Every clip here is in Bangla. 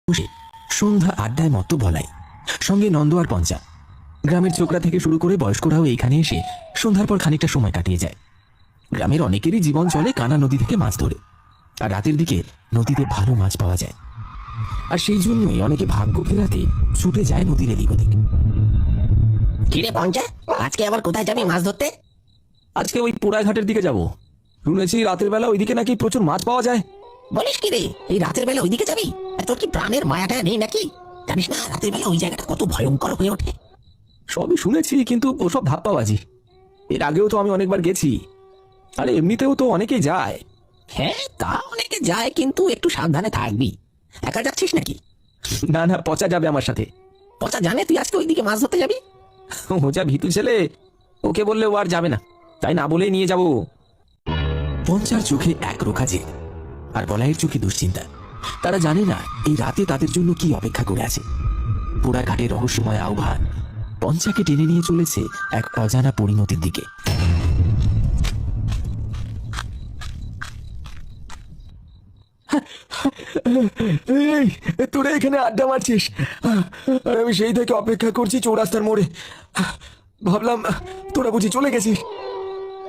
বসে সন্ধ্যা আড্ডায় মত্ত বলাই, সঙ্গে নন্দ আর পঞ্চা। গ্রামের ছোকরা থেকে শুরু করে বয়স্করাও এইখানে এসে সন্ধ্যার পর খানিকটা সময় কাটিয়ে যায়। গ্রামের অনেকেরই জীবন চলে কানা নদী থেকে মাছ ধরে, আর রাতের দিকে নদীতে ভালো মাছ পাওয়া যায়। আর সেই জন্যই অনেকে ভাগ্য ফেরাতে ছুটে যায় নদীর এদিক ওদিক। কিরে পঞ্চা, আজকে আবার কোথায় যাবি মাছ ধরতে? আজকে ওই পোড়াঘাটের দিকে যাব। শুনেছি রাতের বেলা ওইদিকে নাকি প্রচুর মাছ পাওয়া যায়। বলিস কি রে, এই রাতের বেলা ওইদিকে যাবি? তোর কি প্রাণের মায়াটা নেই নাকি? জানিস না রাতের বেলা ওই জায়গাটা কত ভয়ঙ্কর হয়ে ওঠে? সবই শুনেছি, কিন্তু ওসব ধাপ্পাবাজি। এর আগেও তো আমি অনেকবার গেছি, আরে এমনিতেও তো অনেকেই যায়। হ্যাঁ, তা অনেকে যায়, কিন্তু একটু সাবধানে থাকবি। একা যাচ্ছিস নাকি? না না, পচা যাবে আমার সাথে। পচা জানে তুই আজকে ওইদিকে মাছ ধরতে যাবি? ও যা ভীতু ছেলে, ওকে বললে ও আর যাবে না, তাই না বলেই নিয়ে যাব। পঞ্চার চোখে এক রোখা জেদ, আর বলাইয়ের চোখে দুশ্চিন্তা। তারা জানে না এই রাতে তাদের জন্য কি অপেক্ষা করে আছে। পোড়া ঘাটের রহস্যময় আহ্বান পঞ্চাকে টেনে নিয়ে চলেছে এক অজানা পরিণতির দিকে। তোরা এখানে আড্ডা মারছিস, আর আমি সেই থেকে অপেক্ষা করছি চৌরাস্তার মোড়ে। ভাবলাম তোরা বুঝি চলে গেছিস।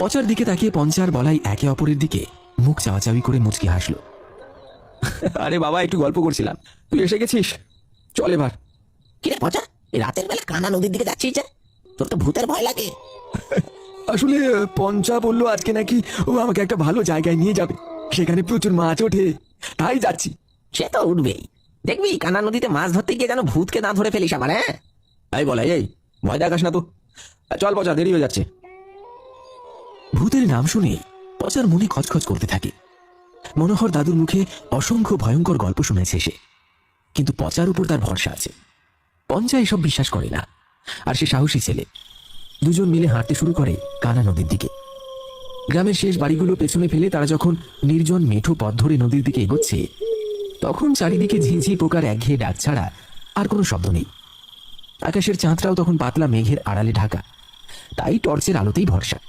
পচার দিকে তাকিয়ে পঞ্চার বলাই একে অপরের দিকে মুখ চাওয়াচাওয়ি করে মুচকি হাসলো। আরে বাবা, একটু গল্প করছিলাম, তুই এসে গেছিস, চল এবার। কিরে পচা, এই রাতের বেলা কানা নদীর দিকে যাচ্ছিস যে? তোর তো ভূতের ভয় লাগে। আসলে পঞ্চা বললো আজকে নাকি ও আমাকে একটা ভালো জায়গায় নিয়ে যাবে, সেখানে প্রচুর মাছ ওঠে, তাই যাচ্ছি। সে তো উঠবেই, দেখবি কানা নদীতে মাছ ধরতে গিয়ে যেন ভূতকে না ধরে ফেলিস আবার। হ্যাঁ, তাই বলাই, এই ভয় দেখাস না তো, চল পচা, দেরি হয়ে যাচ্ছে। ভূতের নাম শুনে পচার মনে খচখচ করতে থাকে। মনোহর দাদুর মুখে অসংখ্য ভয়ঙ্কর গল্প শুনেছে সে, কিন্তু পচার উপর তার ভরসা আছে। পঞ্চা এসব বিশ্বাস করে না, আর সে সাহসী ছেলে। দুজন মিলে হাঁটতে শুরু করে কানা নদীর দিকে। গ্রামের শেষ বাড়িগুলো পেছনে ফেলে তারা যখন নির্জন মেঠো পথ ধরে নদীর দিকে এগোচ্ছে, তখন চারিদিকে ঝিঝি পোকার একঘেয়ে ডাক ছাড়া আর কোনো শব্দ নেই। আকাশের চাঁদটাও তখন পাতলা মেঘের আড়ালে ঢাকা, তাই টর্চের আলোতেই ভরসা।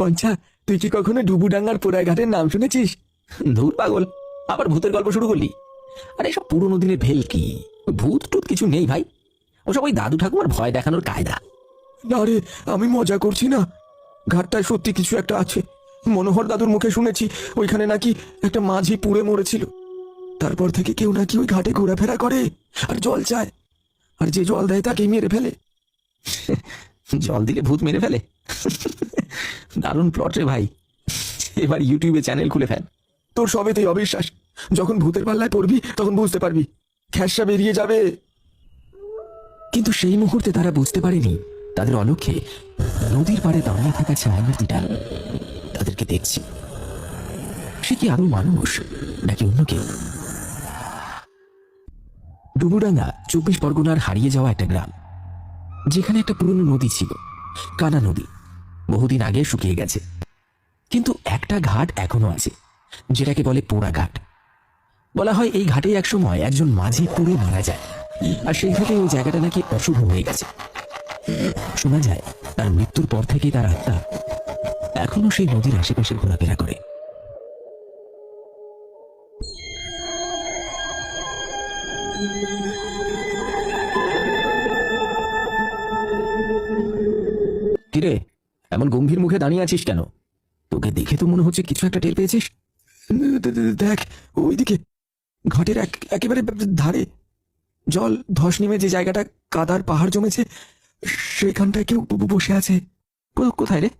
পঞ্চা, তুই কি কখনো ডুবুডাঙ্গার পোড়াঘাটের নাম শুনেছিস? ধুর পাগল, আবার ভূতের গল্প শুরু করলি? আরে সব পুরোনো দিনের ভেল, কি ভূত টুত কিছু নেই ভাই, ওসব ওই দাদু ঠাকুমার ভয় দেখানোর কায়দা। না রে, আমি মজা করছি না, ঘাটটায় সত্যি কিছু একটা আছে। মনোহর দাদুর মুখে শুনেছি ওইখানে নাকি একটা মাঝি পুড়ে মরেছিল। তারপর থেকে কেউ নাকি ওই ঘাটে ঘোরাফেরা করে আর জল চায়, আর যে জল দেয় তাকেই মেরে ফেলে। জল দিলে ভূত মেরে ফেলে? দারুণ প্লট রে ভাই, এবার ইউটিউবে চ্যানেল খুলে ফেল। তোর সবেতেই অবিশ্বাস, যখন ভূতের পাল্লায় পড়বি তখন বুঝতে পারবি, খ্যাসা বেরিয়ে যাবে। কিন্তু সেই মুহূর্তে তারা বুঝতে পারেনি তাদের অলক্ষ্যে নদীর পাড়ে দাঁড়িয়ে থাকা ছায়ামূর্তিটা তাদেরকে দেখছে। সে কি আরো মানুষ নাকি অন্য কেউ? ডুবুডাঙ্গা 24 পরগনার হারিয়ে যাওয়া একটা গ্রাম, যেখানে একটা পুরনো নদী ছিল, কানা নদী। বহুদিন আগে শুকিয়ে গেছে, কিন্তু একটা ঘাট এখনো আছে, যেটাকে বলে পোড়া ঘাট। বলা হয় এই ঘাটে একসময় একজন মাঝি পুড়ে মারা যায়, আর সেই থেকে ওই জায়গাটা নাকি অশুভ হয়ে গেছে। শোনা যায় তার মৃত্যুর পর থেকে তার আত্মা এখনো সেই নদীর আশেপাশে ঘোরাফেরা করে। কিরে, এমন গম্ভীর মুখে দাঁড়িয়ে আছিস কেন? তোকে দেখে তো মনে হচ্ছে কিছু একটা টের পেয়েছিস। দেখ, ওইদিকে ঘাটের একেবারে ধারে জল ধস নেমে যে জায়গাটা কাদার পাহাড় জমেছে, সেখানটায় কেউ বসে আছে। কোথায় রে?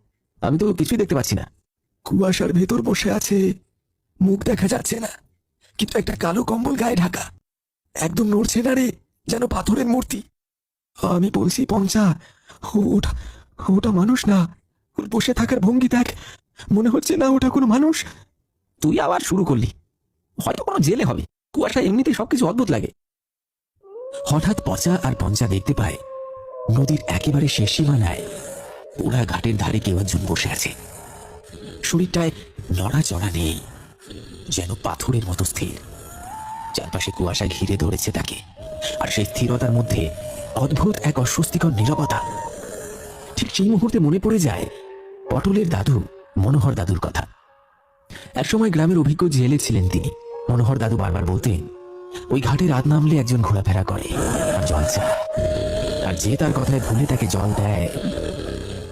আমি তো কিছুই দেখতে পাচ্ছি না। কুয়াশার ভেতর বসে আছে, মুখ দেখা যাচ্ছে না, কিন্তু একটা কালো কম্বল গায়ে ঢাকা, একদম নড়ছে না রে, যেন পাথরের মূর্তি। আমি বলছি পঞ্চা, ওটা ওটা মানুষ না, বসে থাকার ভঙ্গি দেখ, মনে হচ্ছে না ওটা কোনো মানুষ। তুই আবার শুরু করলি, হয়তো কোনো জেলে হবে, কুয়াশা এমনিতেই সবকিছু অদ্ভুত লাগে। হঠাৎ পচা আর পঞ্চা দেখতে পায় নদীর একেবারে শেষ সীমানায় পোড়া ঘাটের ধারে কেউ একজন বসে আছে। শরীরটায় নড়াচড়া নেই, যেন পাথরের মতো স্থির। চারপাশে কুয়াশা ঘিরে ধরেছে তাকে, আর সেই স্থিরতার মধ্যে অদ্ভুত এক অস্বস্তিকর নীরবতা। ঠিক সেই মুহূর্তে মনে পড়ে যায় পটলের দাদু মনোহর দাদুর কথা। একসময় গ্রামের অভিজ্ঞ জেলে ছিলেন তিনি। মনোহর দাদু বারবার বলতেন, ওই ঘাটে রাত নামলে একজন ঘোরাফেরা করে আর জল চায়, আর যে তার কথায় ভুলে তাকে জল দেয়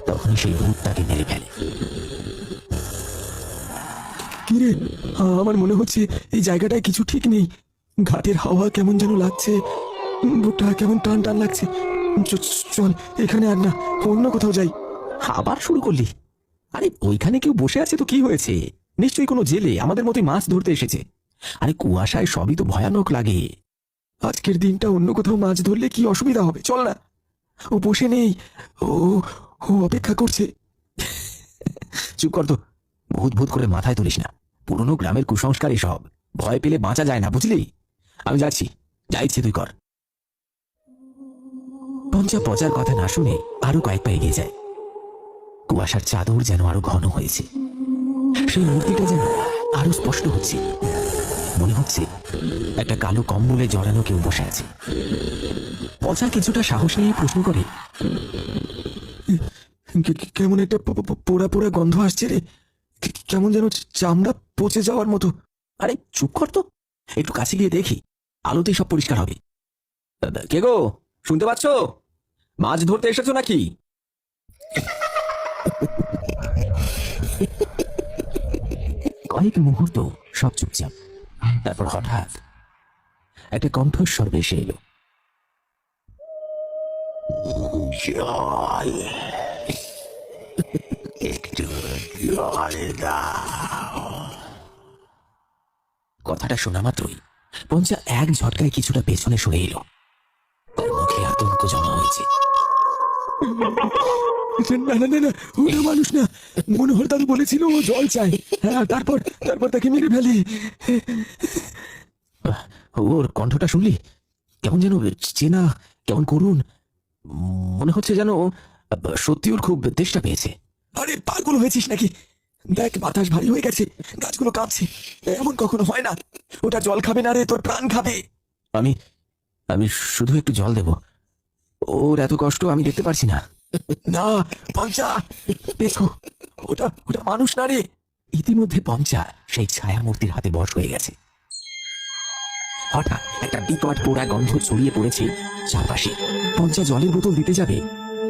তখনই সেই ভূত তাকে মেরে ফেলে। কিরে, আমার মনে হচ্ছে এই জায়গাটায় কিছু ঠিক নেই। ঘাটের হাওয়া কেমন যেন লাগছে, বুকটা কেমন টান টান লাগছে। চল, এখানে আর না, অন্য কোথাও যাই। আবার শুরু করলি? আরে ওইখানে কেউ বসে আছে তো কি হয়েছে? নিশ্চয়ই কোনো জেলে আমাদের মতোই মাছ ধরতে এসেছে। আরে কুয়াশায় সবই তো ভয়ানক লাগে। আজকের দিনটা অন্য কোথাও মাছ ধরলে কি অসুবিধা হবে? চল না। ও বসে নেই, ও ও অপেক্ষা করছে। চুপ কর তো, ভূত ভূত করে মাথায় তুলিস না। পুরনো গ্রামের কুসংস্কার এসব, ভয় পেলে বাঁচা যায় না, বুঝলি? আমি যাচ্ছি, যা ইচ্ছে তুই কর। পঞ্চা পচার কথা না শুনে আরো কয়েক পা এগিয়ে যায়। কুয়াশার চাদর যেন আরো ঘন হয়েছে, সেই মূর্তিটা যেন আরো স্পষ্ট হচ্ছে। মনে হচ্ছে একটা কালো কম্বলে জড়ানো কেউ বসে আছে। পচা কিছুটা সাহস নিয়ে প্রশ্ন করে, কেমন একটা পোড়া পোড়া গন্ধ আসছে রে, কেমন যেন চামড়া পচে যাওয়ার মতো। আরে চুপ কর তো, একটু কাছে গিয়ে দেখি, আলোতেই সব পরিষ্কার হবে। কে গো, শুনতে পাচ্ছ? মাছ ধরতে এসেছো নাকি? কয়েক মুহূর্ত সব চুপচাপ। তারপর হঠাৎ একটা কণ্ঠস্বর ভেসে এলো, জল, একটু জল দাও। কথাটা শোনা মাত্রই পঞ্চা এক ঝটকায় কিছুটা পেছনে সরে এলো। তার মুখে আতঙ্ক জমা হয়েছে। না না না না, ওটা মানুষ না। মনোহর দাদু বলেছিল ও জল চায়, হ্যাঁ, তারপর তারপর তাকে মেরে ফেলে। ওর কণ্ঠটা শুনলি? কেমন যেন চেনা, কেমন করুন। মনে হচ্ছে যেন সত্যি ওর খুব তেষ্টা পেয়েছে। আরে পাগল হয়েছিস নাকি? দেখ, বাতাস ভারী হয়ে গেছে, গাছগুলো কাঁপছে। এমন কখনো হয় না। ওটা জল খাবে না রে, তোর প্রাণ খাবে। আমি আমি শুধু একটু জল দেব, ওর এত কষ্ট আমি দেখতে পারছি না। না পঞ্চা, দেখো, ওটা ওটা মানুষ না রে। ইতিমধ্যে পঞ্চা সেই ছায়া মূর্তির হাতে বশ হয়ে গেছে। হঠাৎ একটা বিকট পোড়া গন্ধ ছড়িয়ে পড়েছে চারপাশে। পঞ্চা জলের বোতল দিতে যাবে,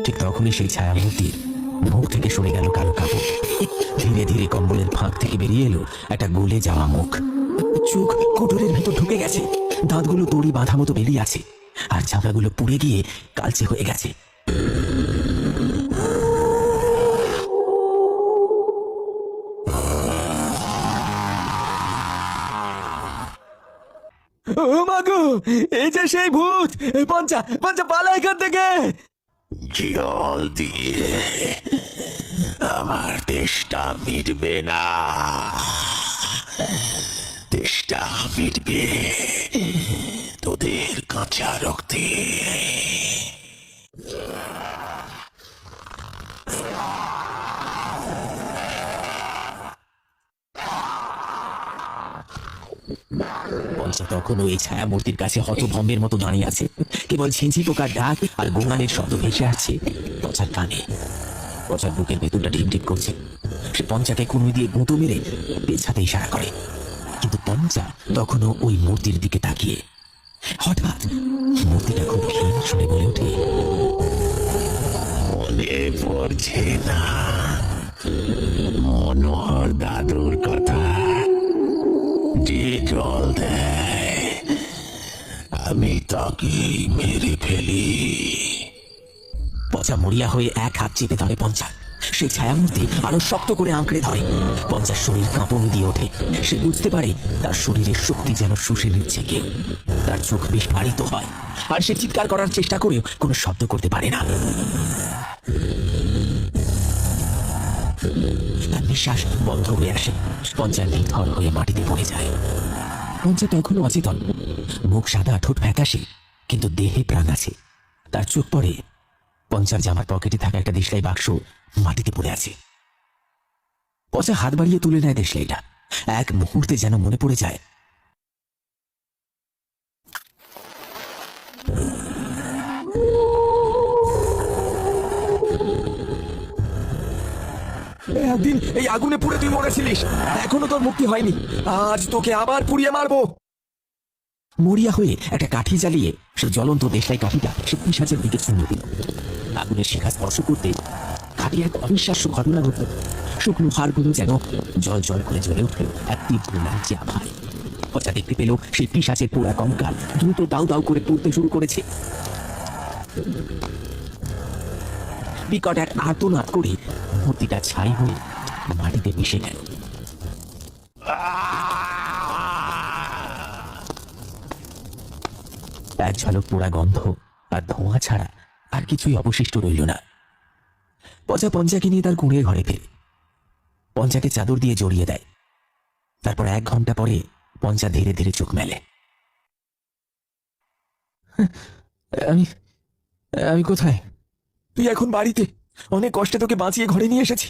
ঠিক তখনই সেই ছায়া মূর্তির মুখ থেকে সরে গেল কালো কাপড়। ধীরে ধীরে কম্বলের ফাঁক থেকে বেরিয়ে এলো একটা গলে যাওয়া মুখ। চোখ কোটরের ভেতর ঢুকে গেছে, দাঁতগুলো দড়ি বাঁধা মতো বেরিয়ে আছে, আর চামড়াগুলো পুড়ে গিয়ে কালচে হয়ে গেছে। ও মাগো, এই যে সেই ভূত! পঞ্চা পঞ্চা, পালা এখান থেকে। জল দিয়ে আমার তেষ্টা মিটবে না, তেষ্টা মিটবে তোদের কাঁচা রক্তে। পঞ্চা তখনও এই ছায়া মূর্তির কাছে হতভম্বের মতো দাঁড়িয়ে আছে। কেবল ঝিঁঝি পোকার ডাক আর গোঙানের শব্দ ভেসে আসছে পঞ্চার কানে। পঞ্চার বুকের ভেতরটা ঢিপ ঢিপ করছে। সে পঞ্চাকে কুনুই দিয়ে গুঁতো মেরে পেছাতে ইশারা করে, কিন্তু পঞ্চা তখনও ওই মূর্তির দিকে তাকিয়ে। হঠাৎ মূর্তিটা খুব ক্ষীণ শুনে বলে ওঠে, মনে পড়ছে না মনোহর দাদুর কথা, যে জল দেয় আমি তাকেই মেরে ফেলি। পচা মরিয়া হয়ে এক হাত চেপে ধরে পঞ্চা। সেই ছায়ামূর্তি আরো শক্ত করে আঁকড়ে ধরে। পঞ্চার শরীর কাঁপন দিয়ে ওঠে। সে বুঝতে পারে তার শরীরের শক্তি যেন শুষে নিচ্ছে কেউ। তার চোখ বিস্ফারিত হয়, আর সে চিৎকার করার চেষ্টা করেও কোনো শব্দ করতে পারে না। তার নিঃশ্বাস বন্ধ হয়ে আসে। পঞ্চা নিথর হয়ে মাটিতে পড়ে যায়। পঞ্চা তখনও অচেতন, মুখ সাদা, ঠোঁট ফ্যাকাশে, কিন্তু দেহে প্রাণ আছে। তার চোখ পড়ে পঞ্চার জামার পকেটে থাকা একটা দেশলাই বাক্স মাটিতে পড়ে আছে। পচা হাত বাড়িয়ে তুলে নেয় দেশলাইটা। এক মুহূর্তে যেন মনে পড়ে যায় একদিন এই আগুনে পুড়ে তুই মরেছিলিস, এখনো তোর মুক্তি হয়নি। আজ তোকে আবার পুড়িয়ে মারবো। মরিয়া হয়ে একটা কাঠি জ্বালিয়ে সে জ্বলন্ত দেশলাই কাঠিটা সে পিশাচের দিকে ছুঁড়ে দিল। আগুনের শিখা স্পর্শ করতে কাঠি এক অবিশ্বাস্য ঘটনা ঘটল। শুকনো হাড়গুলো যেন জল জল করে জ্বলে উঠল এক তীব্র লালচে আভায়। পচা দেখতে পেল সেই পিশাচের পোড়া কঙ্কাল দ্রুত দাউ দাউ করে পড়তে শুরু করেছে। বিকট এক আর্তনাদ করে মূর্তিটা ছাই হয়ে মাটিতে মিশে গেল। এক ঝলক পোড়া গন্ধ আর ধোঁয়া ছাড়া আর কিছুই অবশিষ্ট রইল না। পচা পঞ্চাকে নিয়ে তার কুঁড়ের ঘরে ফেরে পঞ্চাকে চাদর দিয়ে জড়িয়ে দেয়। তারপর 1 ঘন্টা পরে পঞ্চা ধীরে ধীরে চোখ মেলে। আমি আমি কোথায়? তুই এখন বাড়িতে। অনেক কষ্টে তোকে বাঁচিয়ে ঘরে নিয়ে এসেছি।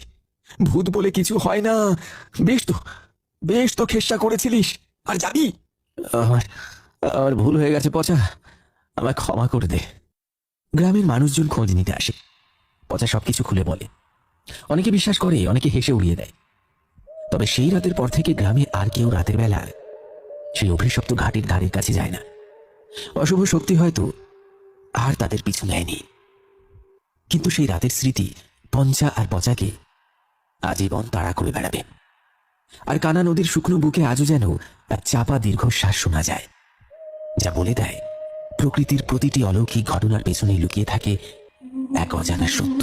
ভূত বলে কিছু হয় না। বেশ তো খেসা করেছিলিস, আর যাবি। আমার আমার ভুল হয়ে গেছে পচা, আমায় ক্ষমা করে দে। গ্রামের মানুষজন খোঁজ নিতে আসে। পচা সবকিছু খুলে বলে। অনেকে বিশ্বাস করে, অনেকে হেসে উড়িয়ে দেয়। তবে সেই রাতের পর থেকে গ্রামে আর কেউ রাতের বেলা সেই অভিশপ্ত ঘাটের ধারের কাছে যায় না। অশুভ শক্তি হয়তো আর তাদের পিছু নেয়নি, কিন্তু সেই রাতের স্মৃতি পঞ্চা আর পচাকে আজীবন তাড়া করে বেড়াবে। আর কানা নদীর শুকনো বুকে আজও যেন এক চাপা দীর্ঘশ্বাস শোনা যায়, যা বলে দেয় প্রকৃতির প্রতিটি অলৌকিক ঘটনার পেছনে লুকিয়ে থাকে এক অজানা সত্য।